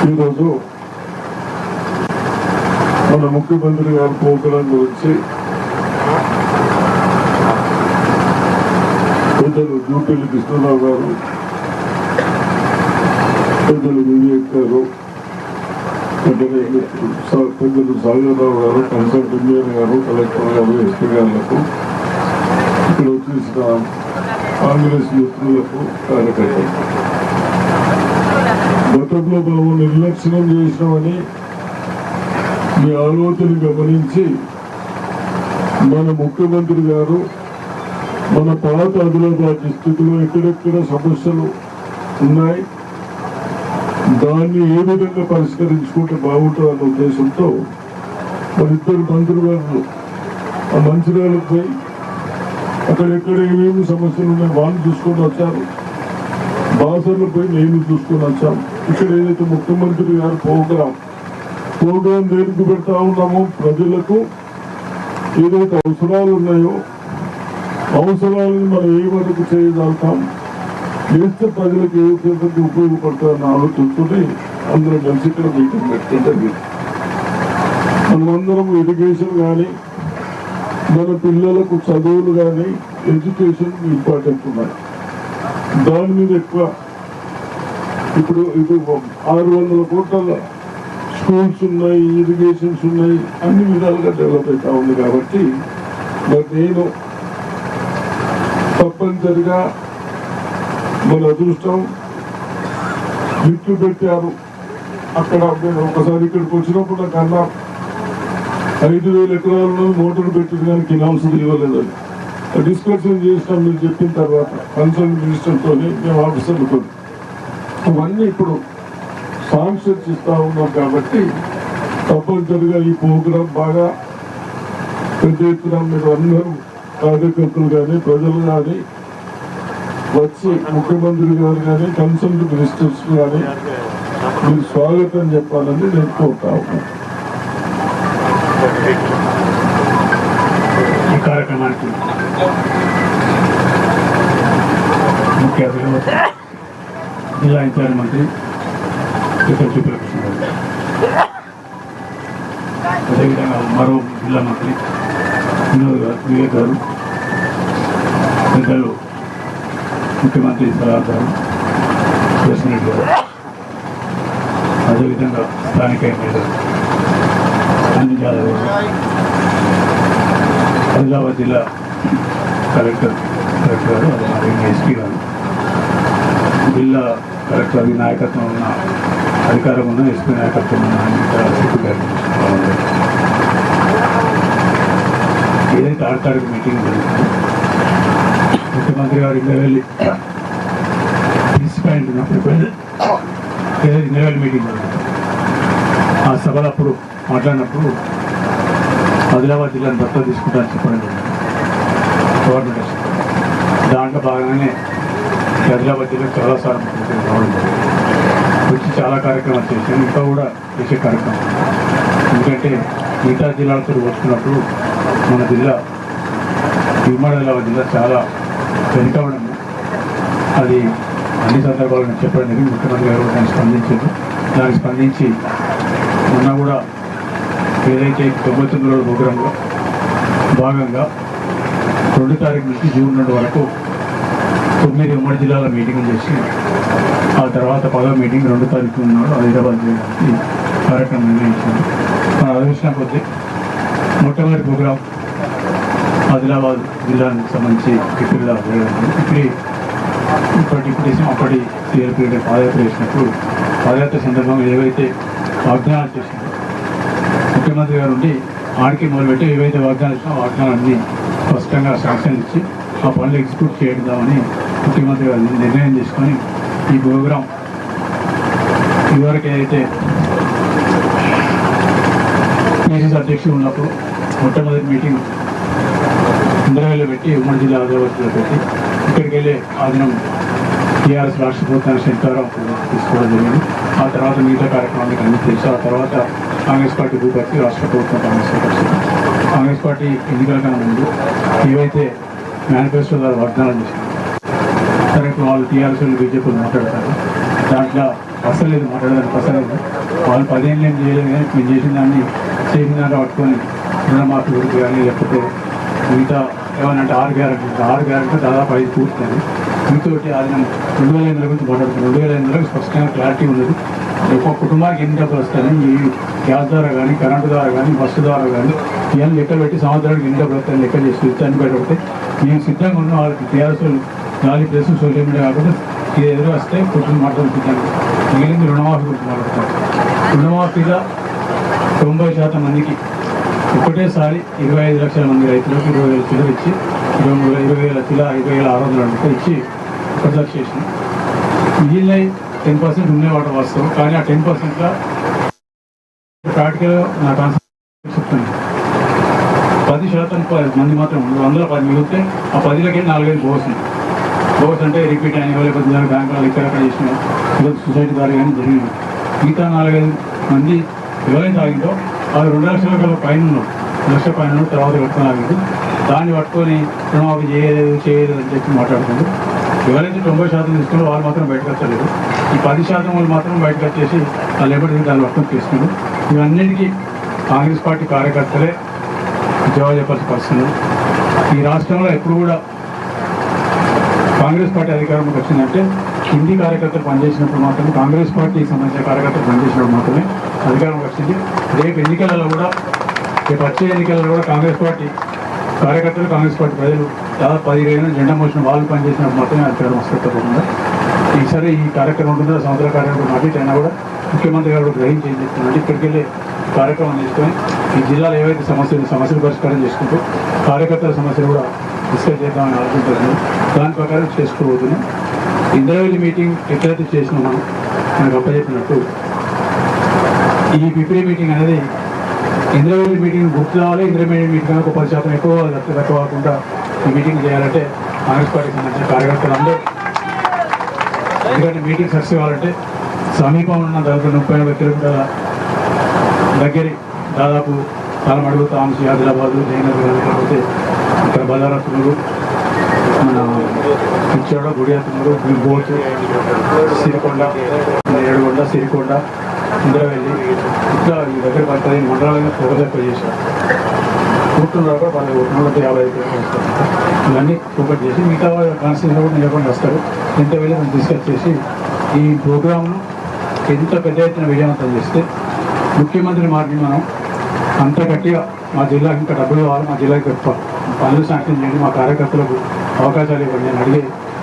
ఈరోజు మన ముఖ్యమంత్రి గారి ప్రోగ్రాం గురించి పెద్దలు జూపల్లి కృష్ణరావు గారు, పెద్దలు వివేక్ గారు, పెద్దలు సాగరరావు గారు, కన్సల్ట్ ఇంజనీర్ గారు, కలెక్టర్ గారు, ఎస్పీ గారులకు, ఇక్కడ వచ్చేసిన కాంగ్రెస్ మిత్రులకు, కార్యకర్తలకు, గతంలో మేము నిర్లక్ష్యం చేసినామని మీ ఆలోచన గమనించి మన ముఖ్యమంత్రి గారు మన పాత ఆదిలాబాద్ స్థితిలో ఎక్కడెక్కడ సమస్యలు ఉన్నాయి, దాన్ని ఏ విధంగా పరిష్కరించుకుంటే బాగుంటుందన్న ఉద్దేశంతో మరిద్దరు మంత్రులు గారు ఆ మంచిర్యాలకు పోయి అక్కడెక్కడ ఏమేమి సమస్యలు ఉన్నాయి వాళ్ళు చూసుకొని వచ్చారు. బాసర్లు పోయి నేను చూసుకొని వచ్చాం. ఇక్కడ ఏదైతే ముఖ్యమంత్రి గారు ప్రోగ్రాం దేనికి పెడతా ఉన్నామో, ప్రజలకు ఏదైతే అవసరాలు ఉన్నాయో అవసరాలను మనం ఏ వరకు చేయగలుగుతాం, చేస్తే ప్రజలకు ఏ విధంగా ఉపయోగపడతారని ఆలోచించుకుని అందరం కలిసి ఇక్కడ మీటింగ్ పెట్టుకుంటే మనమందరం ఇరిగేషన్ కానీ మన పిల్లలకు చదువులు కానీ ఎడ్యుకేషన్ ఇంపార్టెంట్ ఉన్నాయి. దాని మీద ఎక్కువ ఇప్పుడు 600 కోట్ల స్కూల్స్ ఉన్నాయి, ఇరిగేషన్స్ ఉన్నాయి, అన్ని విధాలుగా డెవలప్ అవుతా ఉంది. కాబట్టి మరి నేను తప్పనిసరిగా మన అదృష్టం లిఫ్ట్లు పెట్టారు. అక్కడ నేను ఒకసారి ఇక్కడికి వచ్చినప్పుడు నాకు అన్నా 5,000 ఎకరాలను మోటార్ పెట్టింది కానీ కినాల్స్ ఇవ్వలేదని డిస్కషన్ చేసినాం. మీరు చెప్పిన తర్వాత కన్సర్న్ మినిస్టర్తో మేము ఆఫీసర్లతో అవన్నీ ఇప్పుడు శాంక్షన్స్ ఇస్తా ఉన్నాం. కాబట్టి తప్పనిసరిగా ఈ ప్రోగ్రాం బాగా పెద్ద ఎత్తున మీరు అందరూ కార్యకర్తలు కానీ ప్రజలు కానీ వచ్చి ముఖ్యమంత్రి గారు కానీ కన్సర్న్ మినిస్టర్స్ కానీ మీరు స్వాగతం చెప్పాలని నేను కోరుతా ఉన్నాను. ఈ కార్యక్రమానికి ముఖ్య అతిథి జిల్లా ఇన్ఛార్జ్ మంత్రి జూపల్లి కృష్ణరావు గారు, అదేవిధంగా మరో జిల్లా మంత్రి వివేక్ గారు, పెద్దలు ముఖ్యమంత్రి సలహా గారు, ప్రెసిడెంట్ గారు, అదేవిధంగా స్థానిక ఎమ్మెల్యేలు అన్ని జాదవ్ గారు, ఆదిలాబాద్ జిల్లా కలెక్టర్ గారు, అదేవిధంగా ఎస్పీ గారు, జిల్లా కలెక్టర్ నాయకత్వం ఉన్న అధికారం ఉన్న ఎస్పీ నాయకత్వం ఉన్న సిపి గారు, ఏదైతే ఆడతాడికి మీటింగ్ జరుగుతుందో ముఖ్యమంత్రి గారు ఇంకా వెళ్ళి ప్రిన్సిపాలిటీ ఉన్నప్పుడు ఏదైతే ఇంద్రవేల్ మీటింగ్ జరుగుతుంది ఆ సభలో అప్పుడు మాట్లాడినప్పుడు ఆదిలాబాద్ జిల్లాను దత్తత తీసుకుంటారని చెప్పడం జరిగింది గవర్నమెంట్. దాంట్లో భాగంగానే ఆదిలాబాద్ జిల్లాకు చాలాసార్లు రావడం వచ్చి చాలా కార్యక్రమాలు చేశాను. ఇంకా కూడా చేసే కార్యక్రమం, ఎందుకంటే మిగతా జిల్లాలతో పోల్చుకున్నప్పుడు మన జిల్లా ఉమ్మడి ఆదిలాబాద్ జిల్లా చాలా వెనుకబడి అది అన్ని సందర్భాలను చెప్పడం జరిగింది. ముఖ్యమంత్రి గారు దాన్ని స్పందించారు. దానికి స్పందించి మొన్న కూడా ఏదైతే 99 ప్రోగ్రాంలో భాగంగా 2 తారీఖు నుంచి జూన్ 2 వరకు 9 ఉమ్మడి జిల్లాల మీటింగ్ చేసి ఆ తర్వాత 10వ మీటింగ్ 2 తారీఖు ఉన్నాడు హైదరాబాద్ చేయడానికి కార్యక్రమం నిర్ణయించింది. మన అదృష్టం కొద్దీ మొట్టమొదటి ప్రోగ్రాం ఆదిలాబాద్ జిల్లానికి సంబంధించి కిపిరిలో అప్పటి సిఆర్పీ పాదయాత్ర చేసినప్పుడు పాదయాత్ర సందర్భంగా ఏవైతే వాగ్దానాలు చేసినారో ముఖ్యమంత్రి గారు ఉండి ఆడికి మొదలుపెట్టి ఏవైతే వాగ్దానాలు ఇచ్చినా వాగ్దానాన్ని స్పష్టంగా శాంక్షన్ ఇచ్చి ఆ పనులు ఎగ్జిక్యూట్ చేద్దామని ముఖ్యమంత్రి గారు నిర్ణయం తీసుకొని ఈ ప్రోగ్రాం ఇదివరకు ఏదైతే పిసిసి అధ్యక్షుడు ఉన్నప్పుడు మొట్టమొదటి మీటింగ్ ఇంద్రవేల్లో పెట్టి ఉమ్మడి జిల్లా ఆదిలాబాద్లో పెట్టి ఇక్కడికి వెళ్ళి ఆ దినం టీఆర్ఎస్ రాష్ట్ర ప్రభుత్వాన్ని శంకరావు తీసుకోవడం జరిగింది. ఆ తర్వాత మిగతా కార్యక్రమానికి అన్ని తెలుసు. ఆ తర్వాత కాంగ్రెస్ పార్టీ రూపొంది రాష్ట్ర ప్రభుత్వం కాంగ్రెస్ పార్టీ ఎన్నికల కన్నా ముందు ఏవైతే మేనిఫెస్టో ద్వారా వాగ్దానాలు చేశారు, సరే ఇప్పుడు వాళ్ళు టీఆర్ఎస్ బీజేపీలు మాట్లాడతారు. దాంట్లో అసలు లేదు, మాట్లాడడానికి అసలు లేదు. వాళ్ళు 10 ఏళ్ళు ఏం చేయలేదు కానీ మేము చేసిన దాన్ని పట్టుకొని రుణమాఫీ గురించి కానీ లేకపోతే మిగతా ఏమనంటే 6 గ్యారెంటీ దాదాపు 5 పూర్తుంది. మీతోటి అది 2008 గురించి మాట్లాడుతున్నాం. 2008 స్పష్టంగా క్లారిటీ ఉన్నది. ఒక్కొక్క కుటుంబానికి ఎన్ని డబ్బులు వస్తాయని ఈ గ్యాస్ ద్వారా కానీ కరెంటు ద్వారా కానీ బస్సు ద్వారా కానీ ఇవన్నీ లెక్క పెట్టి సంవత్సరానికి ఎన్ని డబ్బులు వస్తాయని లెక్క చేసి ఇచ్చాన్ని బయటపడితే మేము సిద్ధంగా ఉన్న వాళ్ళకి టీఆర్ఎస్ గాలి ప్రెస్ సోషల్ మీడియా కాకుండా ఇది ఎదురు వస్తే కూర్చొని మాట్లాడుతున్నాను. మిగిలింది రుణమాఫీ గురించి మాట్లాడతాం. రుణమాఫీగా 90% మందికి ఒకటేసారి 25 లక్షల మంది రైతులకు 20,000 చిల్లర ఇచ్చి 20,000 చిల్లర 5,600 ఇచ్చి 1 లక్ష చేసినాం. మిగిలిన 10% ఉండేవాట వాస్తవం. కానీ ఆ 10%లో ప్రాక్టికల్గా నా కాన్సెప్ట్ చెప్తాను. 10% మంది మాత్రం 110 మిగిలితే ఆ 10లకి 4-5 బోస్ అంటే రిపీట్ అయిన లేకపోతే బ్యాంకులు ఇక్కడ చేసిన సొసైటీ ద్వారా కానీ జరిగింది. మిగతా 4-5 మంది ఎవరైతే ఆగిందో అది 2 లక్షల పైన ఉన్నాడు, 2 లక్షల పైన తర్వాత కట్టుకొని ఆగింది. దాన్ని పట్టుకొని రుణమాఫీ చేయలేదు అని చెప్పి మాట్లాడుతుంది. ఎవరైతే 90% తీసుకున్నారో వాళ్ళు మాత్రం బయటకు వచ్చలేదు. ఈ 10% వాళ్ళు మాత్రం బయటకు వచ్చేసి వాళ్ళు ఎప్పటికీ దాన్ని వర్తం తీసుకున్నారు. ఇవన్నిటికీ కాంగ్రెస్ పార్టీ కార్యకర్తలే జవాబు చెప్పాల్సిన పరిస్థితులు. ఈ రాష్ట్రంలో ఎప్పుడు కూడా కాంగ్రెస్ పార్టీ అధికారంలోకి వచ్చిందంటే హిందీ కార్యకర్తలు పనిచేసినప్పుడు మాత్రమే, కాంగ్రెస్ పార్టీకి సంబంధించిన కార్యకర్తలు పనిచేసినప్పుడు మాత్రమే అధికారంలోకి వచ్చింది. రేపు ఎన్నికలలో కూడా, రేపు వచ్చే ఎన్నికలలో కూడా కాంగ్రెస్ పార్టీ కార్యకర్తలు కాంగ్రెస్ పార్టీ ప్రజలు దాదాపు 10 జెండా మోసిన వాళ్ళు పనిచేసినప్పుడు మాత్రమే అధికారం వస్తుంది. ఈసారి ఈ కార్యక్రమం ఉంటుందో సంవత్సరాల కార్యక్రమం అటు అయినా కూడా ముఖ్యమంత్రి గారు గ్రహించి ఏం చెప్తున్నట్టు ఇక్కడికి వెళ్ళి కార్యక్రమం తీసుకొని ఈ జిల్లాలో ఏవైతే సమస్యలు పరిష్కారం చేసుకుంటూ కార్యకర్తల సమస్యలు కూడా డిస్కస్ చేద్దామని ఆలోచించారు. దాని ప్రకారం చేసుకోబోతున్నాం. ఇంద్రవెల్లి మీటింగ్ ఎట్లయితే చేసినామో మనకు అప్పచెప్పినట్టు ఈ పిపిరి మీటింగ్ అనేది ఇంద్రవెల్లి మీటింగ్ గుర్తు రావాలి. ఇంద్రవెల్లి మీటింగ్ ఒక 10% ఎక్కువ తక్కువ కాకుండా ఈ మీటింగ్ చేయాలంటే కాంగ్రెస్ పార్టీకి సంబంధించిన కార్యకర్తలు అందరూ, ఎందుకంటే మీటింగ్ సక్సెస్ కావాలంటే సమీపంలో ఉన్న దాదాపు 30-40 కిలోమీటర్ల దగ్గరి దాదాపు తాళమడుగు, తాంసి, ఆదిలాబాద్, జయనగర్, లేకపోతే ఇక్కడ బదారత్తులు, మన పిచ్చోడ, గుడియాతులు, బోర్డు, సిరికొండ, ఏడుగొండ, సిరికొండ, ఇంద్రవెల్లి ఇట్లా ఈ దగ్గర 15 మండలాలుగా ఫోకస్ చేశారు. కూర్చున్నారు కూడా వాళ్ళు 155 వస్తారు. ఇవన్నీ ఫోకస్ చేసి మిగతా కాన్స్టిట్యూషన్ కూడా నిలబడి వస్తారు. ఎంత వెళ్ళి మనం డిస్కస్ చేసి ఈ ప్రోగ్రామ్ను ఎంత పెద్ద ఎత్తున విజయవంతం చేస్తే ముఖ్యమంత్రి మార్గం మనం అంత గట్టిగా మా జిల్లాకి ఇంకా డబ్బులు కావాలి, మా జిల్లాకి పనులు శాంక్షన్ చేయండి, మా కార్యకర్తలకు అవకాశాలు ఇవ్వండి అని అడిగే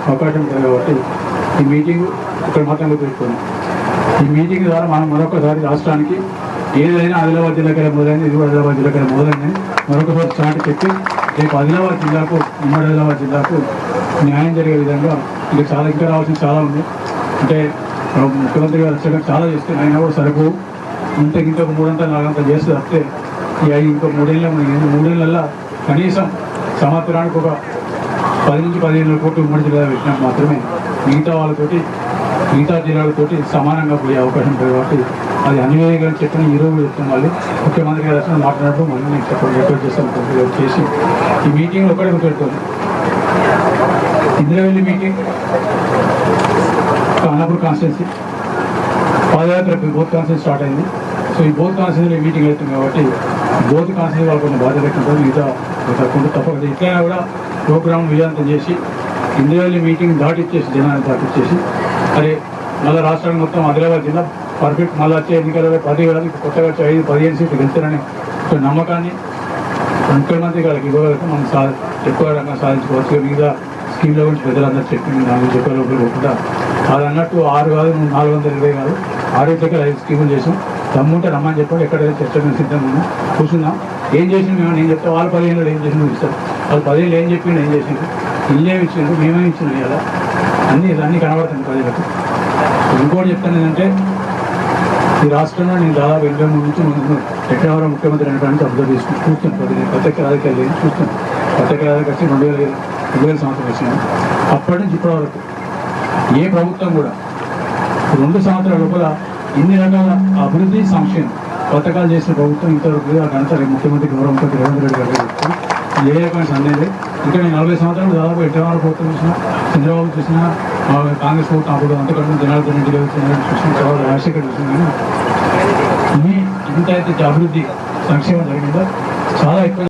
అవకాశం ఉంటుంది. కాబట్టి ఈ మీటింగ్ ఇక్కడ మాత్రం గుర్తుపెట్టుకున్నాం. ఈ మీటింగ్ ద్వారా మనం మరొకసారి రాష్ట్రానికి ఏదైనా ఆదిలాబాద్ జిల్లాకి మొదలైంది, ఇది కూడా ఆదిలాబాద్ జిల్లాకి మొదలైందని మరొకసారి చాటి చెప్పి రేపు ఆదిలాబాద్ జిల్లాకు, ఉమ్మడి ఆదిలాబాద్ జిల్లాకు న్యాయం జరిగే విధంగా ఇంకా రావాల్సిన చాలా ఉంది. అంటే ముఖ్యమంత్రి గారు వచ్చాక చాలా చేస్తే అయినా కూడా సరిపోవు. ఇంకొక 3-4 చేస్తే తప్పితే ఇంకో 3 ఏళ్ళల్లో కనీసం సంవత్సరానికి ఒక 10-15 కోట్లు ఉమ్మడి జిల్లా పెట్టినట్టు మాత్రమే మిగతా జిల్లాలతోటి సమానంగా పోయే అవకాశం ఉంటుంది. కాబట్టి అది అనివేయంగా చెప్పిన ఈరోజు చెప్తున్న వాళ్ళు ముఖ్యమంత్రి గారు వచ్చిన మాట్లాడుతూ మళ్ళీ నేను చెప్పండి రిక్వెస్ట్ చేస్తాను చేసి ఈ మీటింగ్లో ఒకటే గుర్తుపెట్టుకోండి. ఇంద్రవెల్లి మీటింగ్ ఖానాపూర్ కాన్స్టిట్యున్సీ పాదయాత్ర బోత్ కాన్స్టిట్యున్సీ స్టార్ట్ అయింది. సో ఈ బోత్ కాన్స్టిట్యున్సీలో మీటింగ్ అవుతుంది కాబట్టి బోత్ కాన్స్టిట్యున్సీ వాళ్ళు కొన్ని బాధ్యత ఉంటుంది. మిగతా తప్పకుండా ఇట్లయినా కూడా ప్రోగ్రామ్ విజయవంతం చేసి ఇంద్రవెల్లి మీటింగ్ దాటిచ్చేసి జనాన్ని దాటిచ్చేసి అరే మళ్ళీ రాష్ట్రానికి మొత్తం ఆదిలాబాద్ జిల్లా పర్ఫెక్ట్ మళ్ళీ వచ్చే ఎన్నికలలో 10 కాదు కొత్తగా వచ్చే 5-15 సీట్లు గెలుస్తారని ఒక నమ్మకాన్ని ముఖ్యమంత్రి గారికి ఇవ్వగలిగితే మనం ఎక్కువ రకంగా సాధించుకోవచ్చు. మిగతా స్కీమ్ల గురించి ప్రజలందరూ చెప్పింది నాకు చెప్పకుండా అది అన్నట్టు 6 కాదు 420 కాదు 6 స్కీములు చేసాం. దమ్ముంటే రమ్మని చెప్పండి, ఎక్కడైతే చర్చకు సిద్ధంగా ఉన్నాం, కూర్చుందాం. ఏం చేసింది మేము నేను చెప్తే వాళ్ళు 15 ఏళ్ళు ఏం చేసింది ఇస్తారు, వాళ్ళు 10 ఏళ్ళు ఏం చెప్పిండు ఏం చేసిండు, ఇల్లేమి ఇచ్చిండు మేమేమి ఇచ్చినాం కదా అన్నీ కనబడుతుంది ప్రజలకు. ఇంకోటి చెప్తాను ఏంటంటే ఈ రాష్ట్రంలో నేను దాదాపు 83 నుంచి ముందు ఎక్కడెవరో ముఖ్యమంత్రి అనేటువంటి అబ్జర్వ్ చేసుకుని చూస్తున్నాను. నేను ప్రత్యేక రాజకీయాలు లేదు చూస్తున్నాను. ప్రత్యేక రాజకీయాలు వచ్చి 2000 సంవత్సరం వచ్చినాను. అప్పటి నుంచి ఇప్పటి వరకు ఏ ప్రభుత్వం కూడా 2 సంవత్సరాల లోపల ఇన్ని రకాల అభివృద్ధి సంక్షేమం పథకాలు చేసిన ప్రభుత్వం ఇంతవరకు ఘనత ముఖ్యమంత్రి గౌరవ ముఖ్యమంత్రి రేవంత్ రెడ్డి గారు చెప్తాను. ఏ రకమైన సందేహం. ఇంకా నేను 40 సంవత్సరాలు దాదాపు ఎట్లా ప్రభుత్వం చూసినా, చంద్రబాబు చూసినా, కాంగ్రెస్ ప్రభుత్వం అప్పుడు అంతకంటే జనార్దన్ రెడ్డి గారు తర్వాత రాజశేఖర్ వచ్చింది కానీ ఇంత అయితే అభివృద్ధి సంక్షేమం జరిగిందో చాలా ఎక్కువ